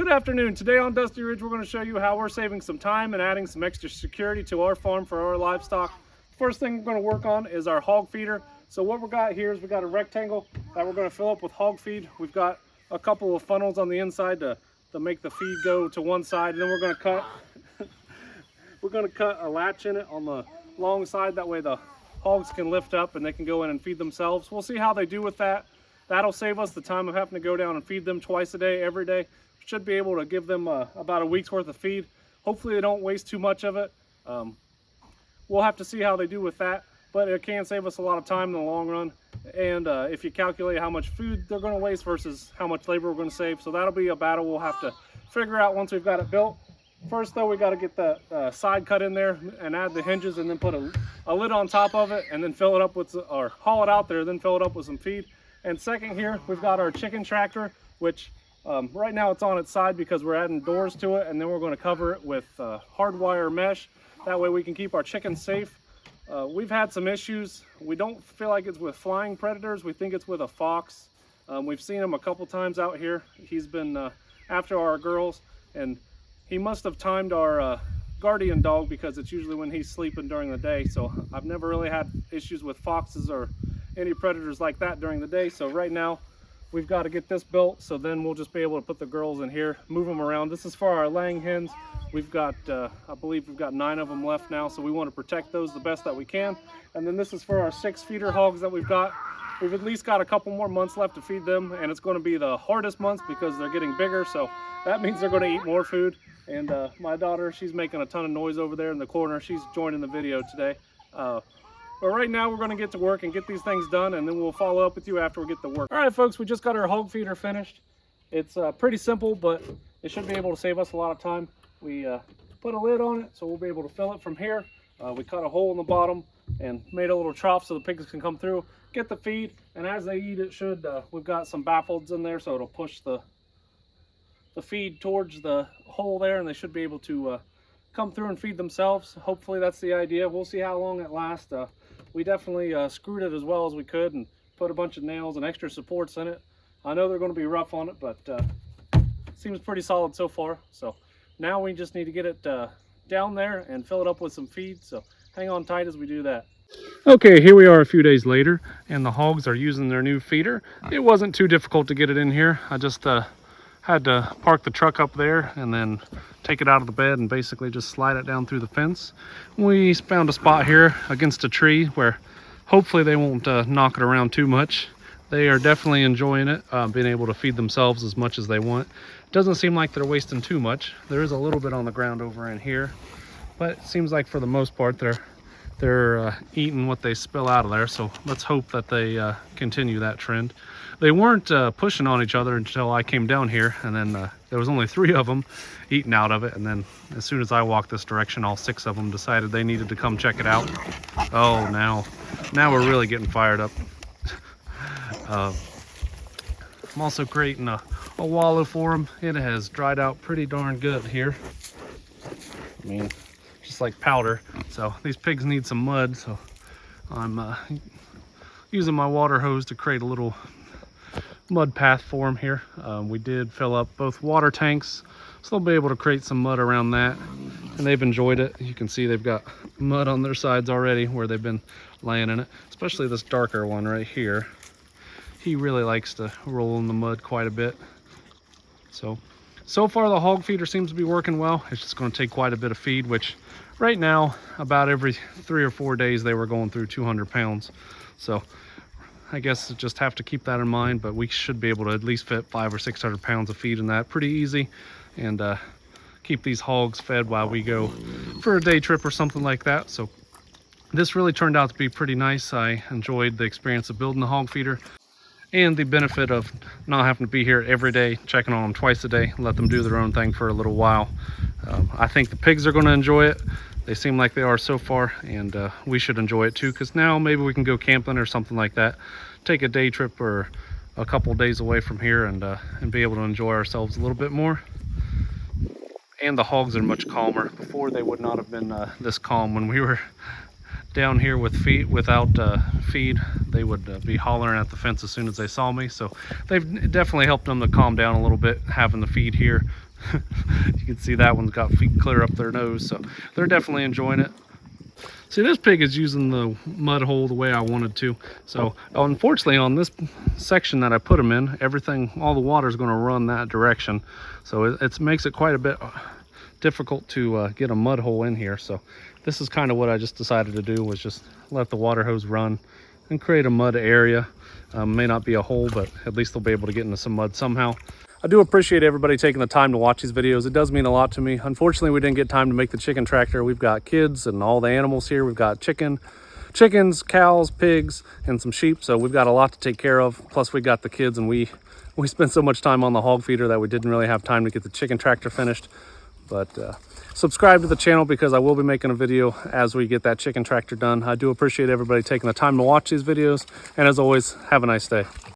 Good afternoon. Today on Dusty Ridge, we're going to show you how we're saving some time and adding some extra security to our farm for our livestock. First thing we're going to work on is our hog feeder. So what we got here is we got a rectangle that we're going to fill up with hog feed. We've got a couple of funnels on the inside to make the feed go to one side, and then we're going to cut a latch in it on the long side. That way the hogs can lift up and they can go in and feed themselves. We'll see how they do with that. That'll save us the time of having to go down and feed them twice a day, every day. Should be able to give them about a week's worth of feed. Hopefully they don't waste too much of it. We'll have to see how they do with that, but it can save us a lot of time in the long run. And if you calculate how much food they're going to waste versus how much labor we're going to save, so that'll be a battle we'll have to figure out once we've got it built. First though, we got to get the side cut in there and add the hinges, and then put a lid on top of it, and then fill it up with, or haul it out there, then fill it up with some feed. And second here, we've got our chicken tractor, which right now it's on its side because we're adding doors to it, and then we're going to cover it with hardwire mesh. That way we can keep our chickens safe. We've had some issues. We don't feel like it's with flying predators. We think it's with a fox. We've seen him a couple times out here. He's been after our girls, and he must have timed our guardian dog, because it's usually when he's sleeping during the day. So I've never really had issues with foxes or any predators like that during the day. So right now we've got to get this built, so then we'll just be able to put the girls in here, move them around. This is for our laying hens. We've got I believe we've got 9 of them left now, so we want to protect those the best that we can. And then this is for our 6 feeder hogs that we've got. We've at least got a couple more months left to feed them, and it's going to be the hardest months because they're getting bigger, so that means they're going to eat more food. And my daughter, she's making a ton of noise over there in the corner. She's joining the video today. But right now we're going to get to work and get these things done, and then we'll follow up with you after we get to work. All right, folks, we just got our hog feeder finished. It's pretty simple, but it should be able to save us a lot of time. We put a lid on it, so we'll be able to fill it from here. We cut a hole in the bottom and made a little trough so the pigs can come through, get the feed, and as they eat it should, we've got some baffles in there, so it'll push the feed towards the hole there, and they should be able to come through and feed themselves. Hopefully that's the idea. We'll see how long it lasts. We definitely screwed it as well as we could and put a bunch of nails and extra supports in it. I know they're going to be rough on it, but seems pretty solid so far. So now we just need to get it down there and fill it up with some feed. So hang on tight as we do that. Okay, here we are a few days later, and the hogs are using their new feeder. It wasn't too difficult to get it in here. I just had to park the truck up there and then take it out of the bed and basically just slide it down through the fence. We found a spot here against a tree where hopefully they won't knock it around too much. They are definitely enjoying it, being able to feed themselves as much as they want. Doesn't seem like they're wasting too much. There is a little bit on the ground over in here, but it seems like for the most part they're eating what they spill out of there. So let's hope that they continue that trend. They weren't pushing on each other until I came down here, and then there was only 3 of them eating out of it. And then as soon as I walked this direction, all 6 of them decided they needed to come check it out. Oh, now we're really getting fired up. I'm also creating a wallow for them. It has dried out pretty darn good here. I mean, just like powder. So these pigs need some mud, so I'm using my water hose to create a little mud path for them here. We did fill up both water tanks, so they'll be able to create some mud around that, and they've enjoyed it. You can see they've got mud on their sides already where they've been laying in it, especially this darker one right here. He really likes to roll in the mud quite a bit. So far the hog feeder seems to be working well. It's just going to take quite a bit of feed, which right now about every 3 or 4 days they were going through 200 pounds. So I guess just have to keep that in mind, but we should be able to at least fit 500 or 600 pounds of feed in that pretty easy, and keep these hogs fed while we go for a day trip or something like that. So this really turned out to be pretty nice. I enjoyed the experience of building the hog feeder and the benefit of not having to be here every day, checking on them twice a day, let them do their own thing for a little while. I think the pigs are going to enjoy it. They seem like they are so far, and we should enjoy it too, because now maybe we can go camping or something like that, take a day trip or a couple days away from here, and be able to enjoy ourselves a little bit more. And the hogs are much calmer. Before they would not have been this calm. When we were down here with without feed, they would be hollering at the fence as soon as they saw me. So they've definitely helped them to calm down a little bit, having the feed here. You can see that one's got feet clear up their nose, so they're definitely enjoying it. See, this pig is using the mud hole the way I wanted to. So unfortunately on this section that I put him in, everything, all the water is going to run that direction. So it makes it quite a bit difficult to get a mud hole in here. So this is kind of what I just decided to do, was just let the water hose run and create a mud area. May not be a hole, but at least they'll be able to get into some mud somehow. I do appreciate everybody taking the time to watch these videos. It does mean a lot to me. Unfortunately, we didn't get time to make the chicken tractor. We've got kids and all the animals here. We've got chickens, cows, pigs, and some sheep. So we've got a lot to take care of. Plus we got the kids, and we spent so much time on the hog feeder that we didn't really have time to get the chicken tractor finished. But subscribe to the channel, because I will be making a video as we get that chicken tractor done. I do appreciate everybody taking the time to watch these videos. And as always, have a nice day.